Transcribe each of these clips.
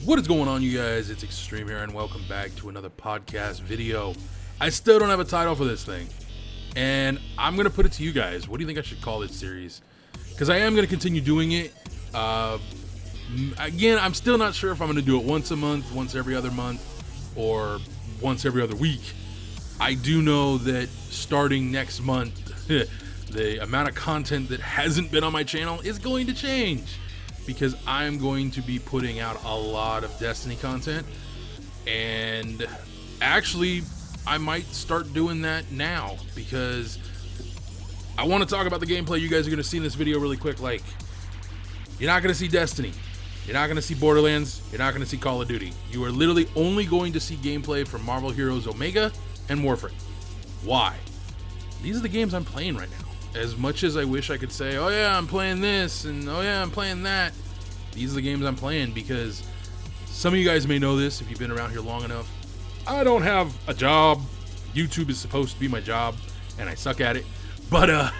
What is going on, you guys? It's Extreme here, and welcome back to another podcast video. I still don't have a title for this thing, and I'm going to put it to you guys. What do you think I should call this series? Because I am going to continue doing it. Again, I'm still not sure if I'm going to do it once a month, once every other month, or once every other week. I do know that starting next month, the amount of content that hasn't been on my channel is going to change, because I'm going to be putting out a lot of Destiny content, and actually I might start doing that now, because I want to talk about the gameplay. You guys are going to see in this video really quick. Like, you're not going to see Destiny, you're not going to see Borderlands, you're not going to see Call of Duty. You are literally only going to see gameplay from Marvel Heroes Omega and Warframe. Why? These are the games I'm playing right now. As much as I wish I could say, oh yeah, I'm playing this, and oh yeah, I'm playing that, these are the games I'm playing, because some of you guys may know this if you've been around here long enough. I don't have a job. YouTube is supposed to be my job, and I suck at it. But I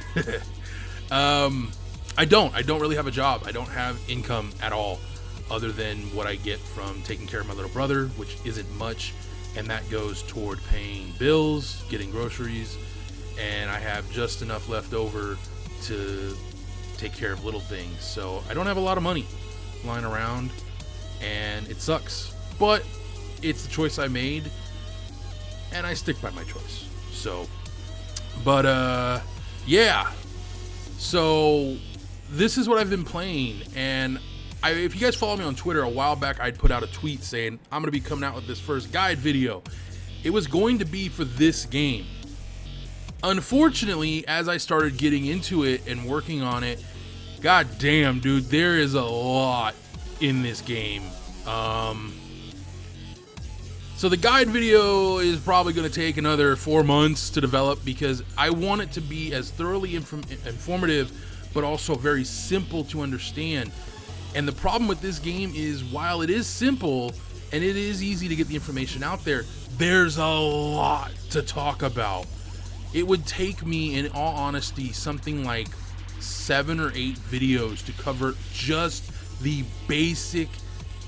don't really have a job. I don't have income at all, other than what I get from taking care of my little brother, which isn't much, and that goes toward paying bills, getting groceries, and I have just enough left over to take care of little things. So I don't have a lot of money lying around, and it sucks, but it's the choice I made, and I stick by my choice. So, but yeah, so this is what I've been playing, and if you guys follow me on Twitter, a while back I'd put out a tweet saying I'm gonna be coming out with this first guide video. It was going to be for this game. Unfortunately, as I started getting into it and working on it, god damn, dude, there is a lot in this game. So the guide video is probably going to take another 4 months to develop, because I want it to be as thoroughly informative, but also very simple to understand. And the problem with this game is, while it is simple and it is easy to get the information out there, there's a lot to talk about. It would take me, in all honesty, something like 7 or 8 videos to cover just the basic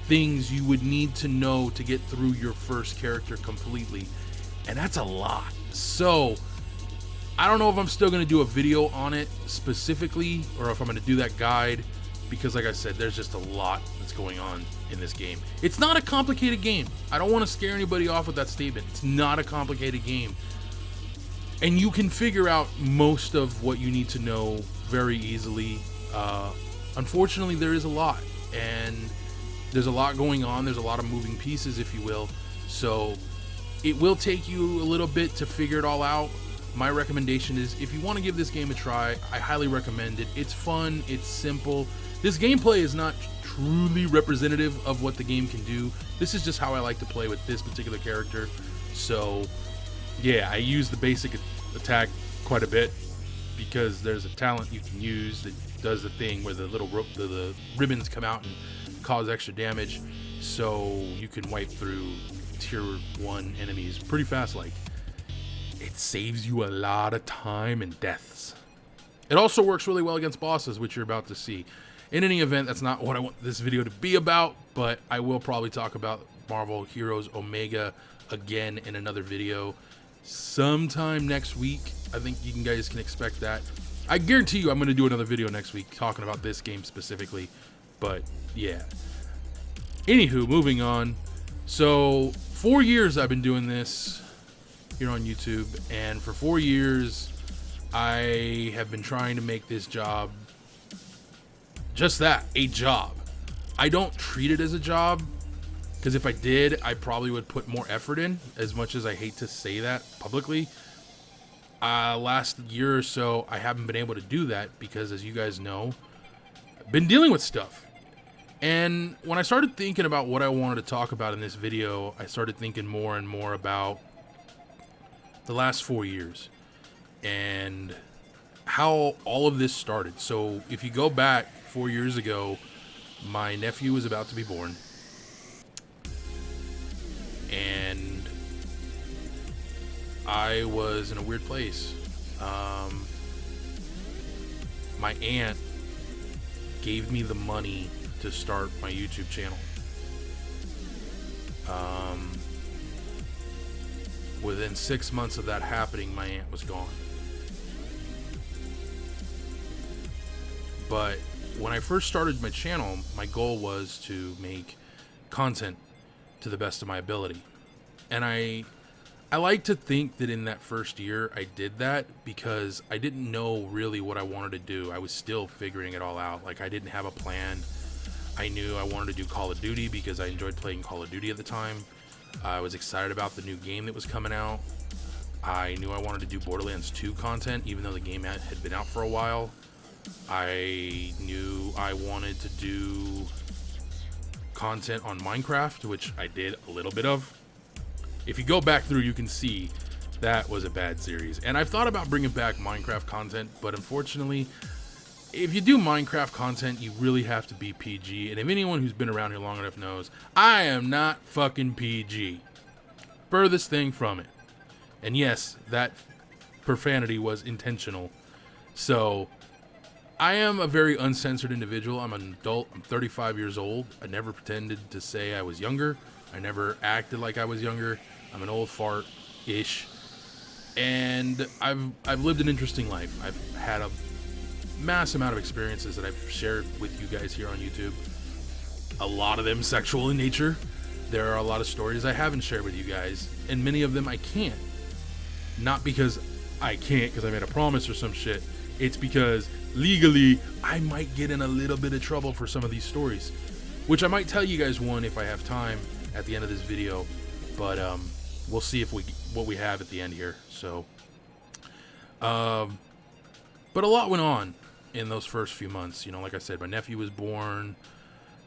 things you would need to know to get through your first character completely. And that's a lot. So I don't know if I'm still going to do a video on it specifically, or if I'm going to do that guide, because like I said, there's just a lot that's going on in this game. It's not a complicated game. I don't want to scare anybody off with that statement. It's not a complicated game. And you can figure out most of what you need to know very easily. Unfortunately, there is a lot, and there's a lot going on. There's a lot of moving pieces, if you will. So it will take you a little bit to figure it all out. My recommendation is, if you want to give this game a try, I highly recommend it. It's fun, it's simple. This gameplay is not truly representative of what the game can do. This is just how I like to play with this particular character. So yeah, I use the basic attack quite a bit, because there's a talent you can use that does the thing where the little the ribbons come out and cause extra damage, so you can wipe through tier 1 enemies pretty fast. Like, it saves you a lot of time and deaths. It also works really well against bosses, which you're about to see. In any event, that's not what I want this video to be about, but I will probably talk about Marvel Heroes Omega again in another video sometime next week. I think you guys can expect that. I guarantee you I'm going to do another video next week talking about this game specifically. But yeah, anywho, moving on. So 4 years I've been doing this here on YouTube, and for 4 years I have been trying to make this job just that, a job. I don't treat it as a job, because if I did, I probably would put more effort in, as much as I hate to say that publicly. Last year or so, I haven't been able to do that, because, as you guys know, I've been dealing with stuff. And when I started thinking about what I wanted to talk about in this video, I started thinking more and more about the last 4 years and how all of this started. So if you go back 4 years ago, my nephew was about to be born, and I was in a weird place. My aunt gave me the money to start my YouTube channel. Within 6 months of that happening, my aunt was gone. But when I first started my channel, my goal was to make content to the best of my ability. And I like to think that in that first year I did that because I didn't know really what I wanted to do. I was still figuring it all out. Like, I didn't have a plan. I knew I wanted to do Call of Duty because I enjoyed playing Call of Duty at the time. I was excited about the new game that was coming out. I knew I wanted to do Borderlands 2 content, even though the game had been out for a while. I knew I wanted to do content on Minecraft, which I did a little bit of. If you go back through, you can see that was a bad series. And I've thought about bringing back Minecraft content, but unfortunately, if you do Minecraft content, you really have to be PG. And if anyone who's been around here long enough knows, I am not fucking PG. Furthest thing from it. And yes, that profanity was intentional. So, I am a very uncensored individual. I'm an adult. I'm 35 years old. I never pretended to say I was younger. I never acted like I was younger. I'm an old fart-ish. And I've lived an interesting life. I've had a mass amount of experiences that I've shared with you guys here on YouTube. A lot of them sexual in nature. There are a lot of stories I haven't shared with you guys, and many of them I can't. Not because I can't because I made a promise or some shit. It's because legally I might get in a little bit of trouble for some of these stories, which I might tell you guys one if I have time at the end of this video, but we'll see if what we have at the end here. So but a lot went on in those first few months. You know, like I said, my nephew was born,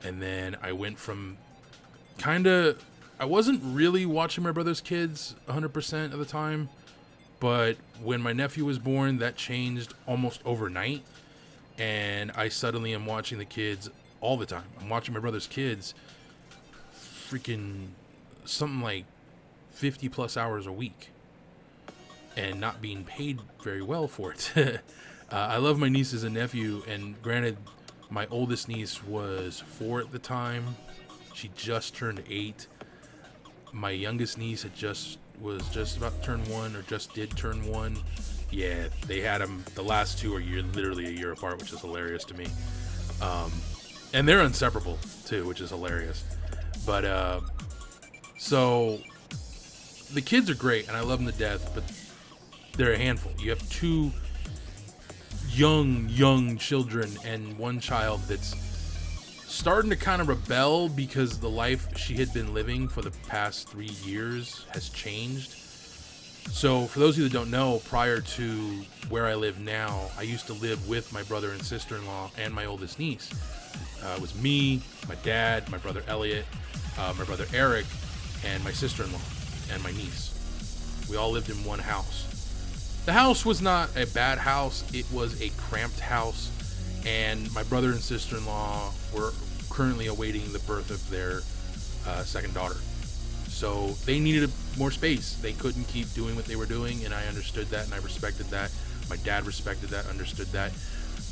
and then I went from I wasn't really watching my brother's kids 100% of the time, but when my nephew was born, that changed almost overnight, and I suddenly am watching the kids all the time. I'm watching my brother's kids freaking something like 50 plus hours a week and not being paid very well for it. I love my nieces and nephew, and granted, my oldest niece was 4 at the time. She just turned 8. My youngest niece was just about to turn 1, or just did turn 1. Yeah, they had them. The last 2 are literally a year apart, which is hilarious to me. And they're inseparable too, which is hilarious. But so the kids are great, and I love them to death, but they're a handful. You have 2 young children and one child that's starting to kind of rebel because the life she had been living for the past 3 years has changed. So for those of you that don't know, prior to where I live now, I used to live with my brother and sister-in-law and my oldest niece. It was me, my dad, my brother Elliot, my brother Eric, and my sister-in-law and my niece. We all lived in one house. The house was not a bad house. It was a cramped house, and my brother and sister-in-law were currently awaiting the birth of their second daughter. So they needed more space. They couldn't keep doing what they were doing, and I understood that, and I respected that. My dad respected that, understood that.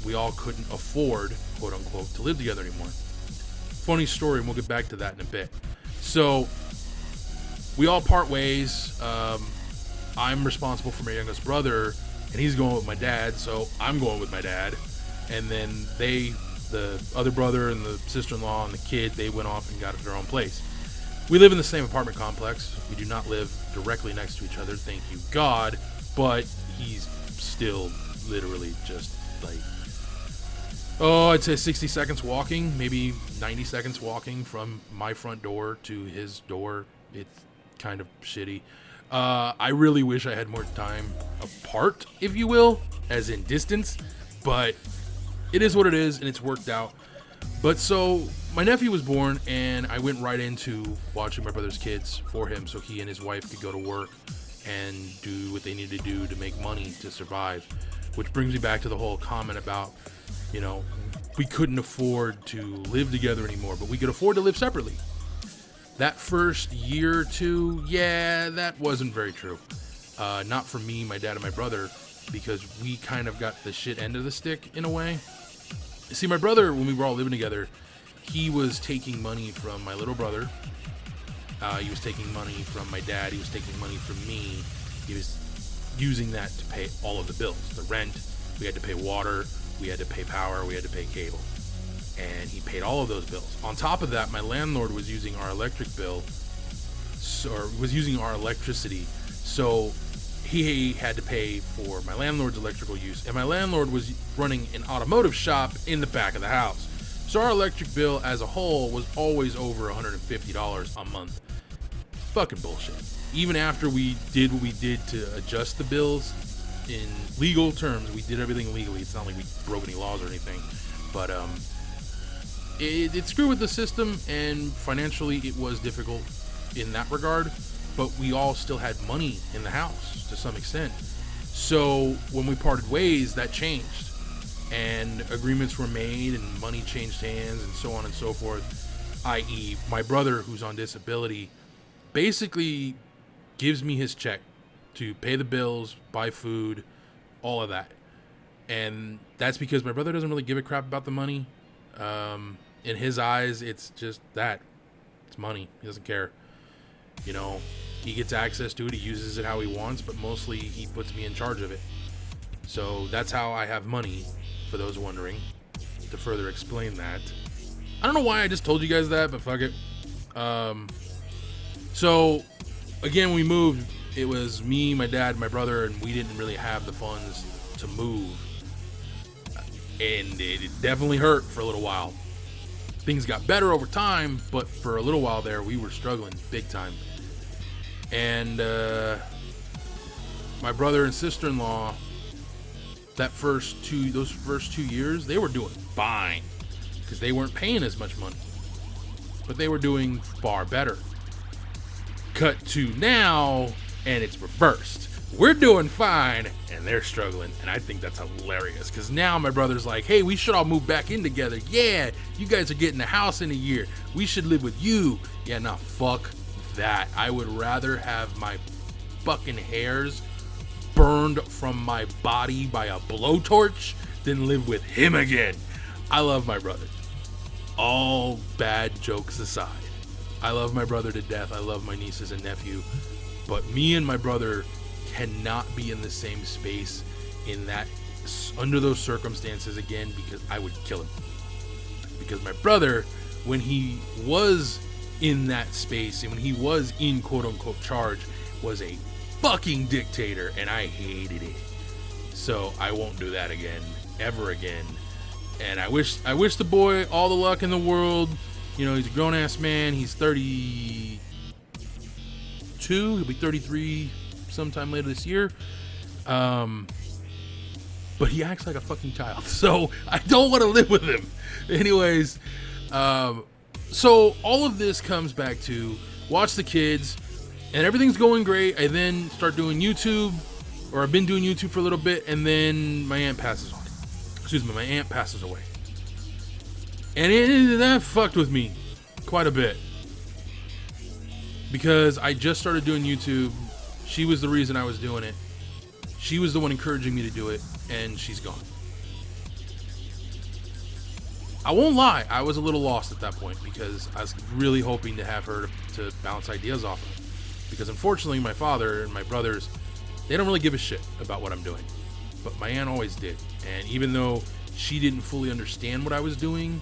We all couldn't afford, quote unquote, to live together anymore. Funny story, and we'll get back to that in a bit. So we all part ways. I'm responsible for my youngest brother, and he's going with my dad, so I'm going with my dad. And then the other brother and the sister-in-law and the kid, they went off and got their own place. We live in the same apartment complex. We do not live directly next to each other, thank you God, but he's still literally just like, I'd say 60 seconds walking, maybe 90 seconds walking from my front door to his door. It's kind of shitty. I really wish I had more time apart, if you will, as in distance, but it is what it is, and it's worked out. But so my nephew was born, and I went right into watching my brother's kids for him so he and his wife could go to work and do what they needed to do to make money to survive, which brings me back to the whole comment about, you know, we couldn't afford to live together anymore, but we could afford to live separately. That first year or two, yeah, that wasn't very true. Not for me, my dad, and my brother, because we kind of got the shit end of the stick in a way. See, my brother, when we were all living together, he was taking money from my little brother, He was taking money from my dad. He was taking money from me. He was using that to pay all of the bills. The rent, we had to pay water, we had to pay power, we had to pay cable. And he paid all of those bills. On top of that, my landlord was using our electric bill, or was using our electricity. So he had to pay for my landlord's electrical use. And my landlord was running an automotive shop in the back of the house. So our electric bill as a whole was always over $150 a month. Fucking bullshit. Even after we did what we did to adjust the bills in legal terms, we did everything legally. It's not like we broke any laws or anything. But it screwed with the system, and financially it was difficult in that regard. But we all still had money in the house to some extent. So when we parted ways, that changed. And agreements were made and money changed hands and so on and so forth. I.e., my brother, who's on disability, basically gives me his check to pay the bills, buy food, all of that. And that's because my brother doesn't really give a crap about the money. In his eyes, it's just that. It's money. He doesn't care. You know, he gets access to it. He uses it how he wants, but mostly he puts me in charge of it. So that's how I have money, for those wondering, to further explain that. I don't know why I just told you guys that, but fuck it. So, again, we moved. It was me, my dad, my brother, and we didn't really have the funds to move. And it definitely hurt for a little while. Things got better over time, but for a little while there, we were struggling big time. And my brother and sister-in-law, those first 2 years, they were doing fine because they weren't paying as much money, but they were doing far better. Cut to now, and it's reversed. We're doing fine, and they're struggling, and I think that's hilarious because now my brother's like, hey, we should all move back in together. Yeah, you guys are getting a house in a year. We should live with you. Yeah, nah, fuck that. I would rather have my fucking hairs burned from my body by a blowtorch than live with him again. I love my brother. All bad jokes aside, I love my brother to death. I love my nieces and nephew, but me and my brother cannot be in the same space under those circumstances again, because I would kill him. Because my brother, when he was in that space and when he was in quote unquote charge, was a fucking dictator, and I hated it. So I won't do that again, ever again. And I wish the boy all the luck in the world. You know, he's a grown-ass man. He's 32. He'll be 33 sometime later this year. But he acts like a fucking child. So I don't want to live with him. Anyways, so all of this comes back to watch the kids, and everything's going great. I then start doing YouTube, or I've been doing YouTube for a little bit, and then my aunt passes on. My aunt passes away. And that fucked with me quite a bit. Because I just started doing YouTube. She was the reason I was doing it. She was the one encouraging me to do it, and she's gone. I won't lie, I was a little lost at that point because I was really hoping to have her to bounce ideas off of. Because unfortunately, my father and my brothers, they don't really give a shit about what I'm doing. But my aunt always did. And even though she didn't fully understand what I was doing,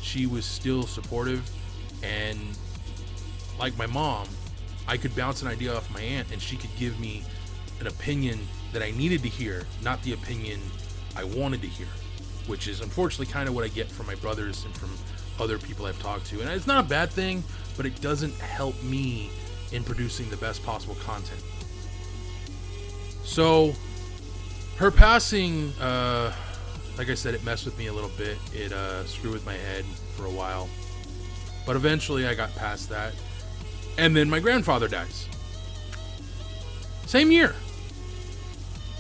she was still supportive. And like my mom, I could bounce an idea off my aunt and she could give me an opinion that I needed to hear, not the opinion I wanted to hear, which is unfortunately kind of what I get from my brothers and from other people I've talked to. And it's not a bad thing, but it doesn't help me in producing the best possible content. So her passing, like I said, it messed with me a little bit. It screwed with my head for a while. But eventually I got past that. And then my grandfather dies. Same year.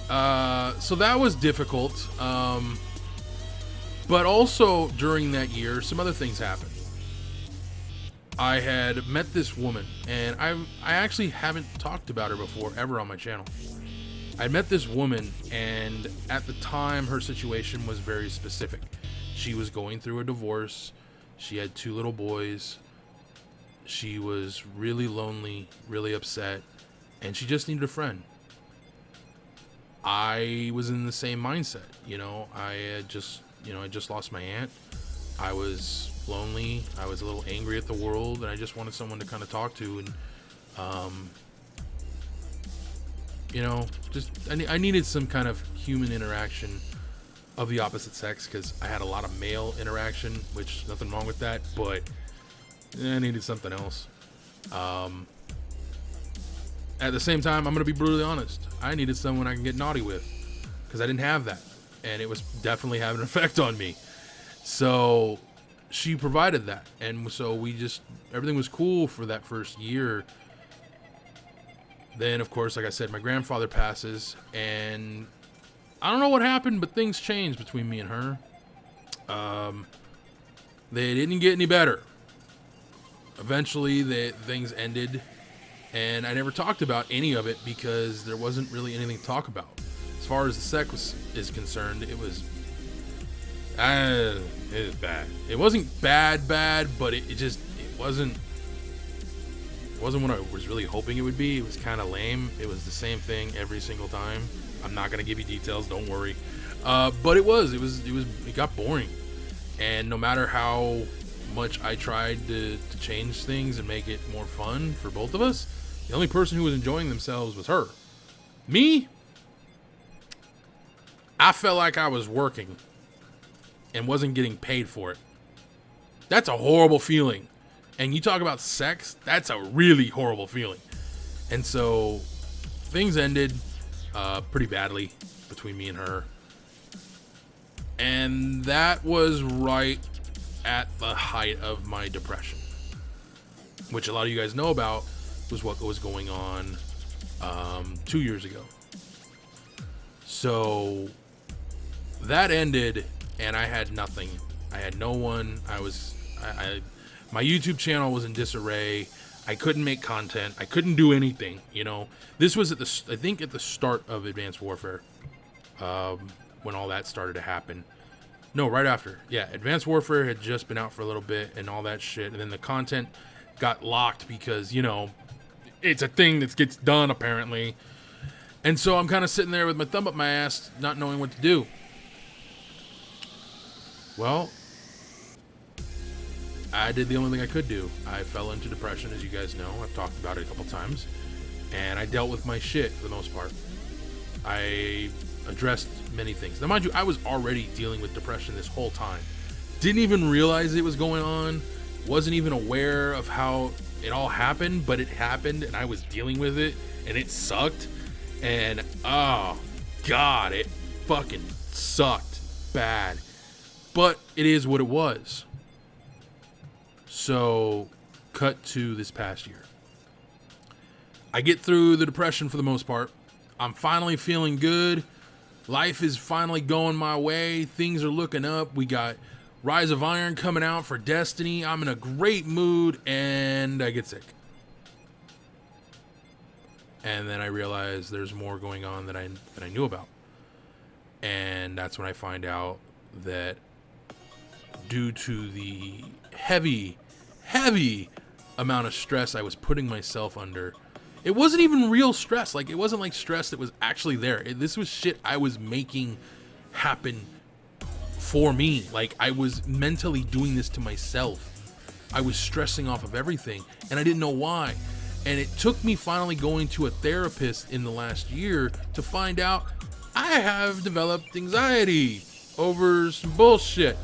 So that was difficult. But also during that year, some other things happened. I had met this woman, and I actually haven't talked about her before ever on my channel. I met this woman, and at the time, her situation was very specific. She was going through a divorce. She had 2 little boys. She was really lonely, really upset, and she just needed a friend. I was in the same mindset. You know, I just lost my aunt. I was lonely. I was a little angry at the world, and I just wanted someone to kind of talk to. And, you know, just I needed some kind of human interaction of the opposite sex, because I had a lot of male interaction, which nothing wrong with that, but I needed something else. At the same time, I'm going to be brutally honest. I needed someone I can get naughty with, because I didn't have that, and it was definitely having an effect on me. So she provided that, and so everything was cool for that first year. Then, of course, like I said, my grandfather passes, and I don't know what happened, but things changed between me and her. They didn't get any better. Eventually, things ended, and I never talked about any of it because there wasn't really anything to talk about. As far as the sex is concerned, it was bad. It wasn't bad, but it wasn't what I was really hoping it would be. It was kind of lame. It was the same thing every single time. I'm not gonna give you details, don't worry. But it got boring, and no matter how much I tried to change things and make it more fun for both of us, the only person who was enjoying themselves was her. Me, I felt like I was working and wasn't getting paid for it. That's a horrible feeling. And you talk about sex, that's a really horrible feeling. And so things ended pretty badly between me and her. And that was right at the height of my depression, which a lot of you guys know about, was what was going on 2 years ago. So that ended, and I had nothing. I had no one. My YouTube channel was in disarray. I couldn't make content. I couldn't do anything. You know, this was at the start of Advanced Warfare, when all that started to happen. No, right after. Yeah, Advanced Warfare had just been out for a little bit and all that shit, and then the content got locked because, you know, it's a thing that gets done apparently. And so I'm kind of sitting there with my thumb up my ass, not knowing what to do. Well, I did the only thing I could do. I fell into depression, as you guys know. I've talked about it a couple times. And I dealt with my shit for the most part. I addressed many things. Now, mind you, I was already dealing with depression this whole time. Didn't even realize it was going on. Wasn't even aware of how it all happened, but it happened, and I was dealing with it, and it sucked. And, oh, God, it fucking sucked bad. But it is what it was. So, cut to this past year. I get through the depression for the most part. I'm finally feeling good. Life is finally going my way. Things are looking up. We got Rise of Iron coming out for Destiny. I'm in a great mood, and I get sick. And then I realize there's more going on than I knew about. And that's when I find out that due to the heavy amount of stress I was putting myself under, it wasn't even real stress. Like, it wasn't like stress that was actually there. This was shit I was making happen for me. Like, I was mentally doing this to myself. I was stressing off of everything, and I didn't know why. And it took me finally going to a therapist in the last year to find out I have developed anxiety over some bullshit.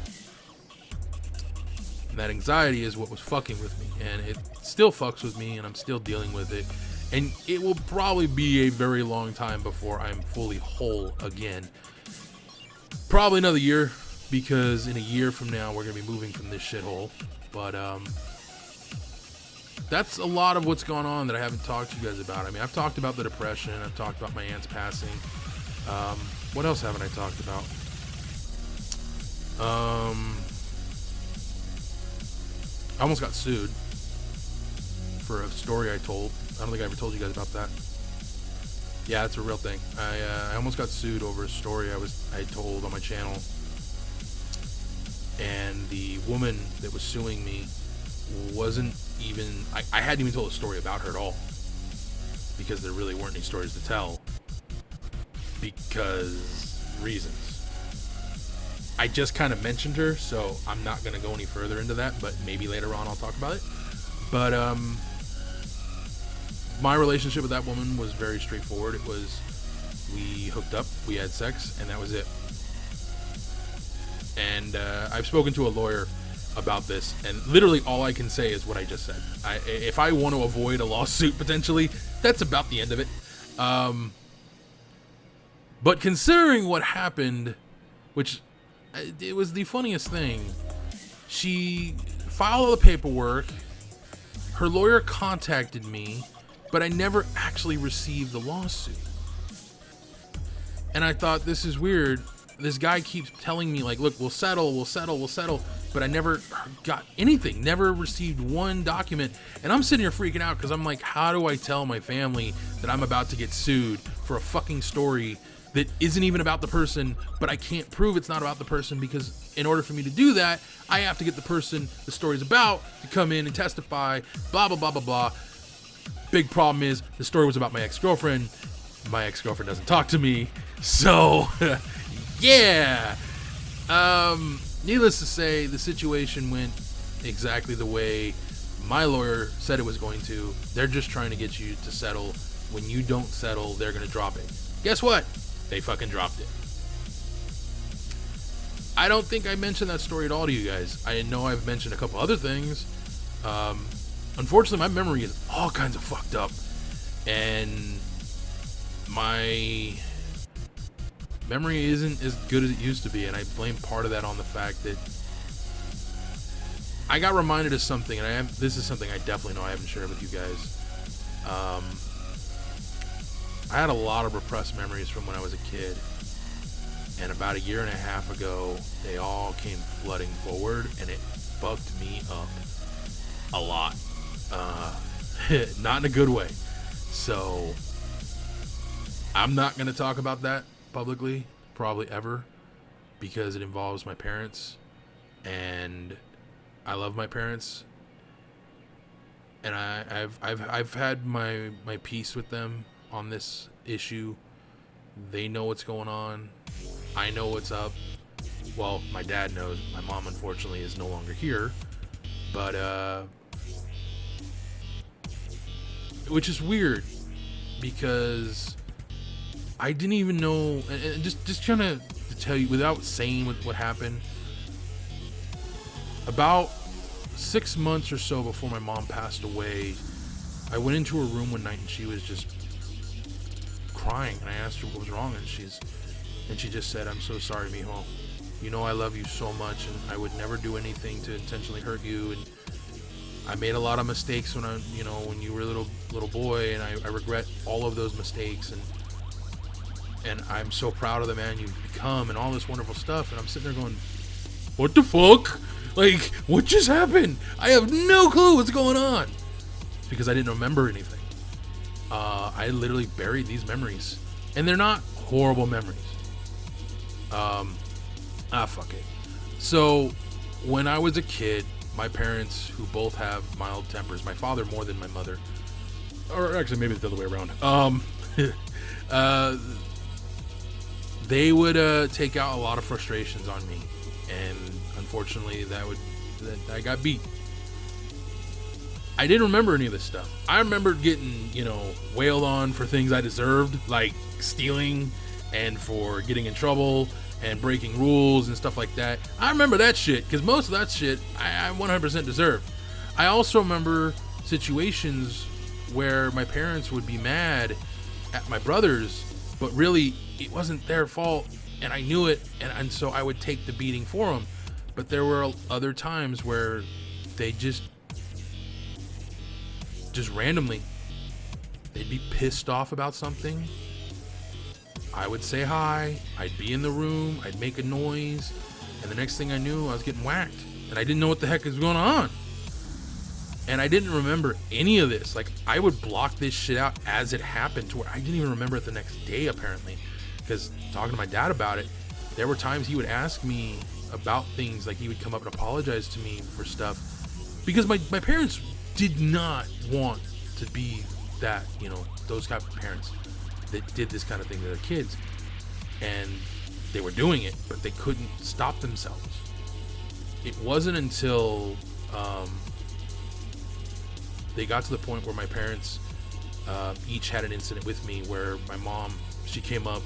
And that anxiety is what was fucking with me, and it still fucks with me, and I'm still dealing with it. And it will probably be a very long time before I'm fully whole again. Probably another year, because in a year from now, we're going to be moving from this shithole. But, that's a lot of what's gone on that I haven't talked to you guys about. I mean, I've talked about the depression. I've talked about my aunt's passing. What else haven't I talked about? I almost got sued for a story I told. I don't think I ever told you guys about that. Yeah, it's a real thing. I almost got sued over a story I told on my channel. And the woman that was suing me wasn't even, I hadn't even told a story about her at all, because there really weren't any stories to tell, because reasons. I just kind of mentioned her, so I'm not going to go any further into that, but maybe later on I'll talk about it. But my relationship with that woman was very straightforward. It was, we hooked up, we had sex, and that was it. And I've spoken to a lawyer about this, and literally all I can say is what I just said. If I want to avoid a lawsuit potentially, that's about the end of it. But considering what happened, which it was the funniest thing, she filed all the paperwork, her lawyer contacted me, but I never actually received the lawsuit. And I thought, this is weird. This guy keeps telling me, like, look, we'll settle, but I never got anything, never received one document. And I'm sitting here freaking out because I'm like, how do I tell my family that I'm about to get sued for a fucking story that isn't even about the person, but I can't prove it's not about the person, because in order for me to do that, I have to get the person the story's about to come in and testify, blah, blah, blah, blah, blah. Big problem is the story was about my ex-girlfriend. My ex-girlfriend doesn't talk to me, so yeah. Needless to say, the situation went exactly the way my lawyer said it was going to. They're just trying to get you to settle. When you don't settle, they're going to drop it. Guess what? They fucking dropped it. I don't think I mentioned that story at all to you guys. I know I've mentioned a couple other things. Unfortunately, my memory is all kinds of fucked up. And my memory isn't as good as it used to be, and I blame part of that on the fact that I got reminded of something, and this is something I definitely know I haven't shared with you guys. I had a lot of repressed memories from when I was a kid, and about a year and a half ago, they all came flooding forward, and it fucked me up a lot. Not in a good way. So I'm not going to talk about that publicly, probably ever, because it involves my parents, and I love my parents, and I've had my peace with them on this issue. They know what's going on. I know what's up. Well, my dad knows. My mom, unfortunately, is no longer here, but which is weird, because I didn't even know, and just trying to tell you without saying what happened. About 6 months or so before my mom passed away, I went into her room one night and she was just crying, and I asked her what was wrong, and she just said, "I'm so sorry, mijo. You know I love you so much, and I would never do anything to intentionally hurt you, and I made a lot of mistakes when when you were a little boy, and I regret all of those mistakes, and I'm so proud of the man you've become, and all this wonderful stuff." And I'm sitting there going, what the fuck? Like, what just happened? I have no clue what's going on, because I didn't remember anything. I literally buried these memories, and they're not horrible memories. Fuck it. So when I was a kid, my parents, who both have mild tempers, my father more than my mother, or actually maybe it's the other way around, they would take out a lot of frustrations on me, and unfortunately I got beat. I didn't remember any of this stuff. I remembered getting, wailed on for things I deserved, like stealing and for getting in trouble and breaking rules and stuff like that. I remember that shit, because most of that shit I 100% deserved. I also remember situations where my parents would be mad at my brothers, but really it wasn't their fault, and I knew it, and so I would take the beating for them. But there were other times where they just randomly, they'd be pissed off about something. I would say hi, I'd be in the room, I'd make a noise, and the next thing I knew, I was getting whacked, and I didn't know what the heck was going on. And I didn't remember any of this. Like, I would block this shit out as it happened, to where I didn't even remember it the next day, apparently. Because talking to my dad about it, there were times he would ask me about things, like he would come up and apologize to me for stuff, because my parents did not want to be that, you know, those type of parents that did this kind of thing to their kids, and they were doing it, but they couldn't stop themselves. It wasn't until they got to the point where my parents each had an incident with me where my mom, she came up,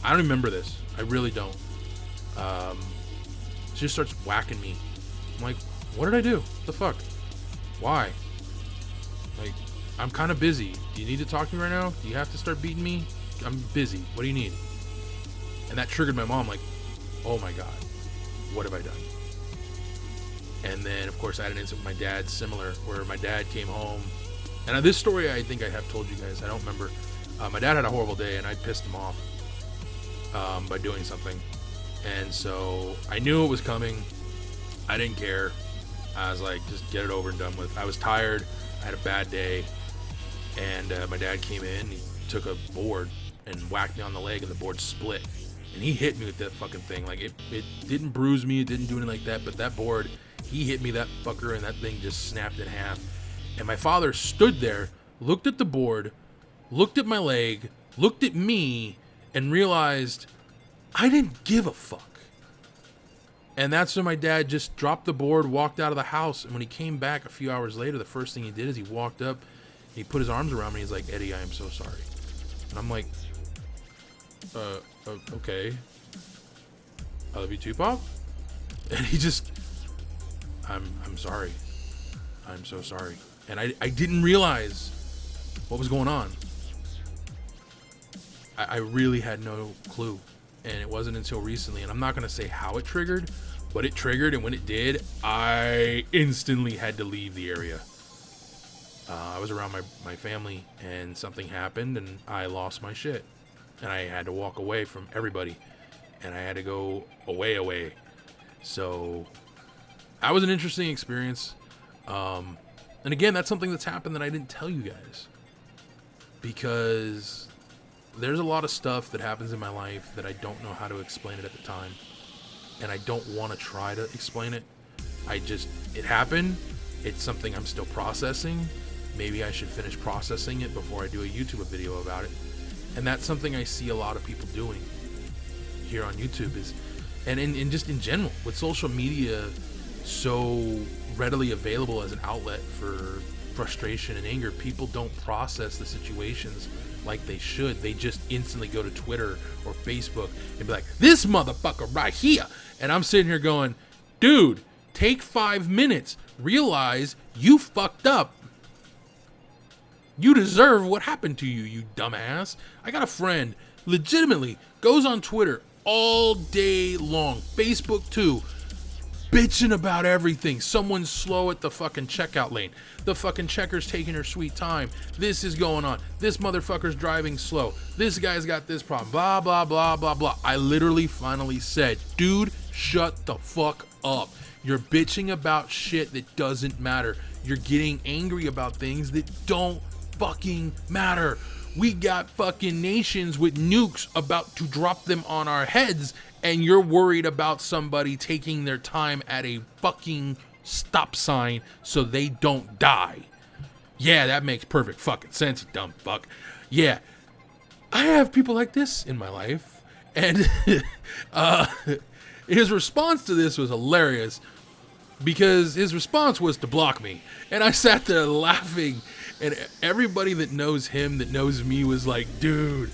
I don't remember this, I really don't, she just starts whacking me. I'm like, what did I do? What the fuck? Why? Like, I'm kind of busy. Do you need to talk to me right now? Do you have to start beating me? I'm busy. What do you need? And that triggered my mom, like, oh my god, what have I done? And then, of course, I had an incident with my dad, similar, where my dad came home. And this story, I think I have told you guys. I don't remember. My dad had a horrible day, and I pissed him off by doing something. And so I knew it was coming. I didn't care. I was like, just get it over and done with. I was tired. I had a bad day. And my dad came in. He took a board and whacked me on the leg, and the board split. And he hit me with that fucking thing. Like, it didn't bruise me. It didn't do anything like that. But that board, he hit me, that fucker, and that thing just snapped in half. And my father stood there, looked at the board, looked at my leg, looked at me, and realized I didn't give a fuck. And that's when my dad just dropped the board, walked out of the house. And when he came back a few hours later, the first thing he did is he walked up, he put his arms around me. He's like, Eddie, I am so sorry. And I'm like, okay. I love you too, Pop. And he just, I'm sorry. I'm so sorry. And I didn't realize what was going on. I really had no clue. And it wasn't until recently, and I'm not going to say how it triggered, but it triggered, and when it did, I instantly had to leave the area. I was around my family, and something happened, and I lost my shit. And I had to walk away from everybody, and I had to go away. So that was an interesting experience. And again, that's something that's happened that I didn't tell you guys, because there's a lot of stuff that happens in my life that I don't know how to explain it at the time, and I don't want to try to explain it. It happened. It's something I'm still processing. Maybe I should finish processing it before I do a YouTube video about it. And that's something I see a lot of people doing here on YouTube, and just in general, with social media so readily available as an outlet for frustration and anger, people don't process the situations like they should. They just instantly go to Twitter or Facebook and be like, this motherfucker right here. And I'm sitting here going, dude, take 5 minutes. Realize you fucked up. You deserve what happened to you, you dumbass. I got a friend, legitimately, goes on Twitter all day long, Facebook too, bitching about everything. Someone's slow at the fucking checkout lane. The fucking checker's taking her sweet time. This is going on. This motherfucker's driving slow. This guy's got this problem. Blah, blah, blah, blah, blah. I literally finally said, dude, shut the fuck up. You're bitching about shit that doesn't matter. You're getting angry about things that don't fucking matter. We got fucking nations with nukes about to drop them on our heads, and you're worried about somebody taking their time at a fucking stop sign so they don't die. Yeah, that makes perfect fucking sense, you dumb fuck. Yeah, I have people like this in my life, and his response to this was hilarious, because his response was to block me, and I sat there laughing, and everybody that knows him, that knows me, was like, dude,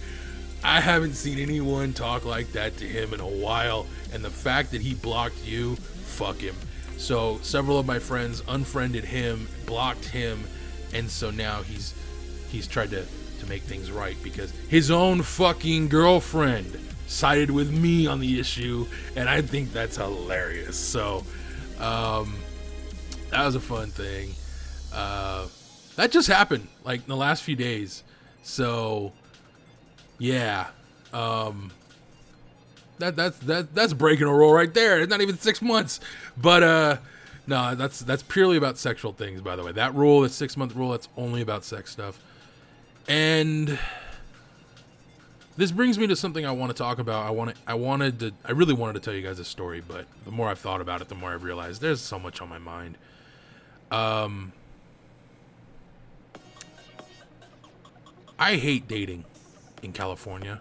I haven't seen anyone talk like that to him in a while, and the fact that he blocked you, fuck him. So several of my friends unfriended him, blocked him, and so now he's tried to make things right, because his own fucking girlfriend sided with me on the issue, and I think that's hilarious. So that was a fun thing. That just happened like in the last few days. So yeah, that's breaking a rule right there. It's not even 6 months, but no, that's purely about sexual things, by the way. That rule, that 6 month rule, that's only about sex stuff. And this brings me to something I want to talk about. I really wanted to tell you guys a story, but the more I've thought about it, the more I've realized there's so much on my mind. I hate dating in California,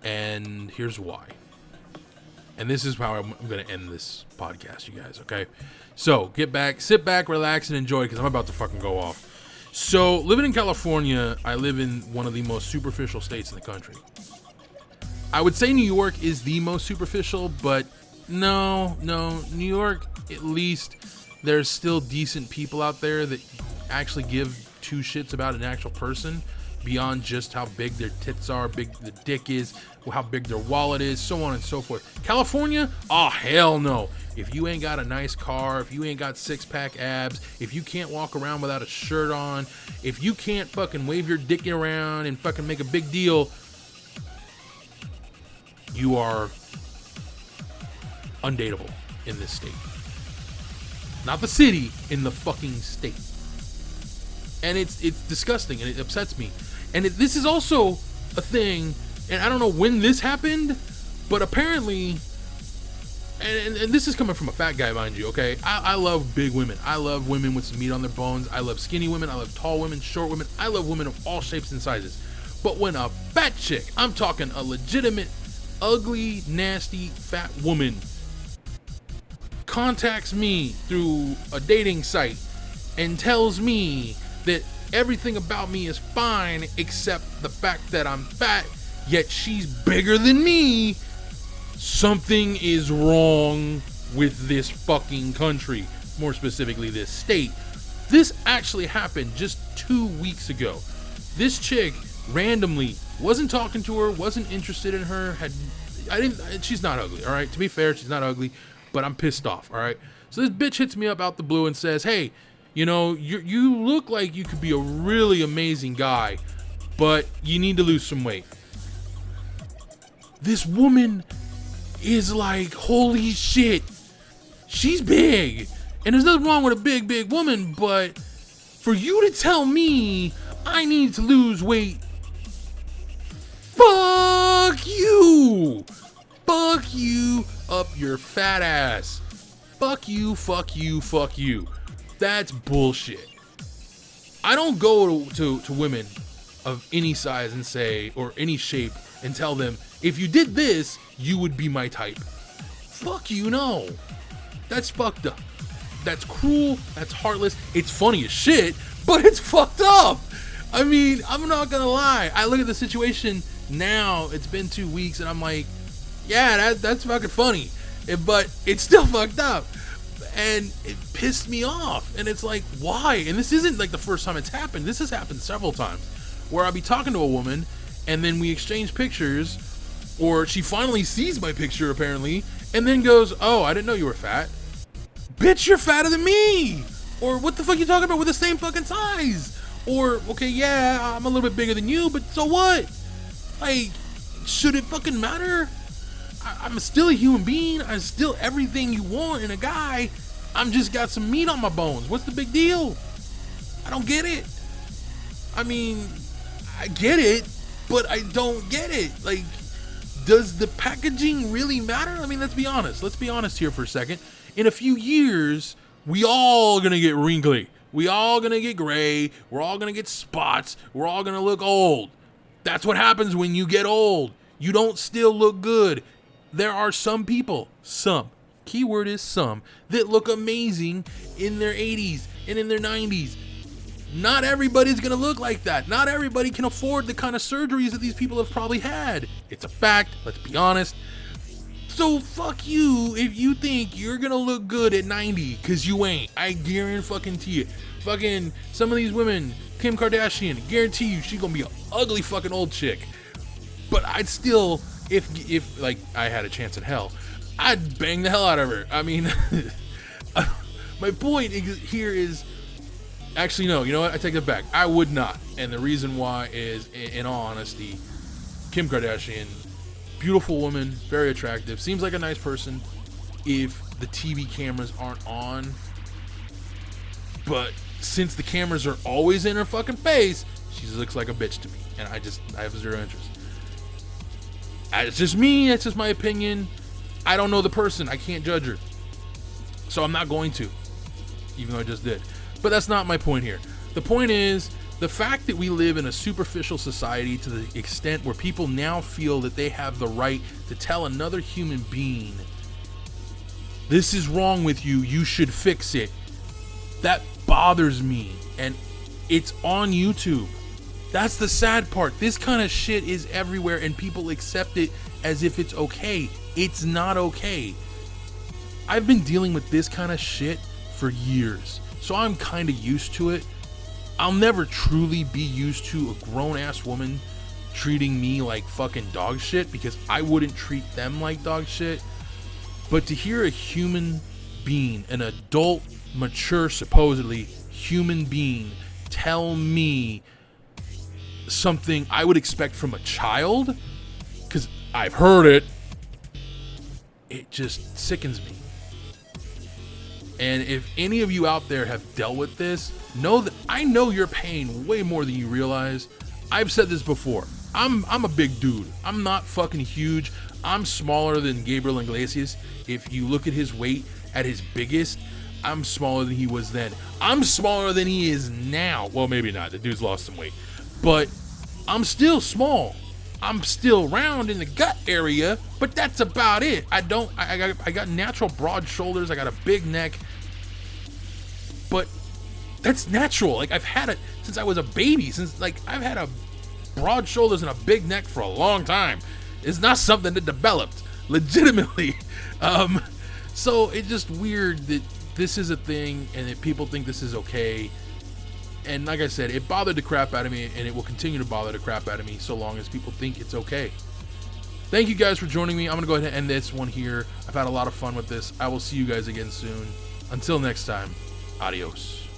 and here's why. And this is how I'm going to end this podcast, you guys, okay? So, sit back, relax, and enjoy, because I'm about to fucking go off. So, living in California, I live in one of the most superficial states in the country. I would say New York is the most superficial, but no, New York, at least, there's still decent people out there that actually give two shits about an actual person beyond just how big their tits are, big the dick is, how big their wallet is, so on and so forth. California? Oh, hell no. If you ain't got a nice car, if you ain't got six-pack abs, if you can't walk around without a shirt on, if you can't fucking wave your dick around and fucking make a big deal, you are undateable in this state. Not the city, in the fucking state. And it's disgusting, and it upsets me. And this is also a thing, and I don't know when this happened, but apparently, and this is coming from a fat guy, mind you, okay? I love big women. I love women with some meat on their bones. I love skinny women. I love tall women, short women. I love women of all shapes and sizes. But when a fat chick, I'm talking a legitimate, ugly, nasty, fat woman, contacts me through a dating site and tells me that everything about me is fine except the fact that I'm fat, yet she's bigger than me, something is wrong with this fucking country, more specifically this state. This actually happened just 2 weeks ago. This chick randomly wasn't talking to her, wasn't interested in her, she's not ugly, all right? To be fair, she's not ugly, but I'm pissed off, all right? So this bitch hits me up out the blue and says, hey, you know, you look like you could be a really amazing guy, but you need to lose some weight. This woman is like, holy shit, she's big. And there's nothing wrong with a big woman, but for you to tell me I need to lose weight, fuck you. Fuck you up your fat ass. Fuck you, fuck you, fuck you. That's bullshit. I don't go to women of any size and say, or any shape, and tell them, if you did this, you would be my type. Fuck you, no. That's fucked up. That's cruel. That's heartless. It's funny as shit, but it's fucked up. I mean, I'm not gonna lie. I look at the situation now, it's been 2 weeks, and I'm like, yeah, that's fucking funny. But it's still fucked up. And it pissed me off. And it's like, why? And this isn't like the first time it's happened. This has happened several times. Where I'll be talking to a woman, and then we exchange pictures, or she finally sees my picture, apparently, and then goes, oh, I didn't know you were fat. Bitch, you're fatter than me! Or what the fuck you talking about? We're the same fucking size! Or, okay, yeah, I'm a little bit bigger than you, but so what? Like, should it fucking matter? I'm still a human being. I'm still everything you want in a guy. I'm just got some meat on my bones. What's the big deal? I don't get it. I mean, I get it, but I don't get it. Like, does the packaging really matter? I mean, let's be honest. Let's be honest here for a second. In a few years, we all gonna get wrinkly. We all gonna get gray. We're all gonna get spots. We're all gonna look old. That's what happens when you get old. You don't still look good. There are some people, keyword is some, that look amazing in their 80s and in their 90s. Not everybody's gonna look like that. Not everybody can afford the kind of surgeries that these people have probably had. It's a fact, let's be honest. So fuck you if you think you're gonna look good at 90, cause you ain't. I guarantee you. Fucking some of these women, Kim Kardashian, guarantee you she's gonna be an ugly fucking old chick. But I'd still, if like I had a chance in hell, I'd bang the hell out of her. I mean, my point here is, actually no, you know what? I take it back. I would not. And the reason why is, in all honesty, Kim Kardashian, beautiful woman, very attractive, seems like a nice person if the TV cameras aren't on. But since the cameras are always in her fucking face, she looks like a bitch to me. And I have zero interest. It's just me, it's just my opinion. I don't know the person, I can't judge her. So I'm not going to. even though I just did. But that's not my point here. The point is the fact that we live in a superficial society to the extent where people now feel that they have the right to tell another human being, this is wrong with you, you should fix it. That bothers me, and it's on YouTube. That's the sad part. This kind of shit is everywhere, and people accept it as if it's okay. It's not okay. I've been dealing with this kind of shit for years, so I'm kind of used to it. I'll never truly be used to a grown-ass woman treating me like fucking dog shit, because I wouldn't treat them like dog shit. But to hear a human being, an adult, mature, supposedly human being, tell me something I would expect from a child, because I've heard it, it just sickens me. And if any of you out there have dealt with this, know that I know your pain way more than you realize. I've said this before. I'm a big dude. I'm not fucking huge. I'm smaller than Gabriel Iglesias. If you look at his weight at his biggest, I'm smaller than he was then. I'm smaller than he is now. Well, maybe not. The dude's lost some weight. But I'm still small. I'm still round in the gut area, but that's about it. I got natural broad shoulders. I got a big neck. But that's natural. Like, I've had it since I was a baby. I've had a broad shoulders and a big neck for a long time. It's not something that developed legitimately. So it's just weird that this is a thing and that people think this is okay. And like I said, it bothered the crap out of me, and it will continue to bother the crap out of me so long as people think it's okay. Thank you guys for joining me. I'm going to go ahead and end this one here. I've had a lot of fun with this. I will see you guys again soon. Until next time, adios.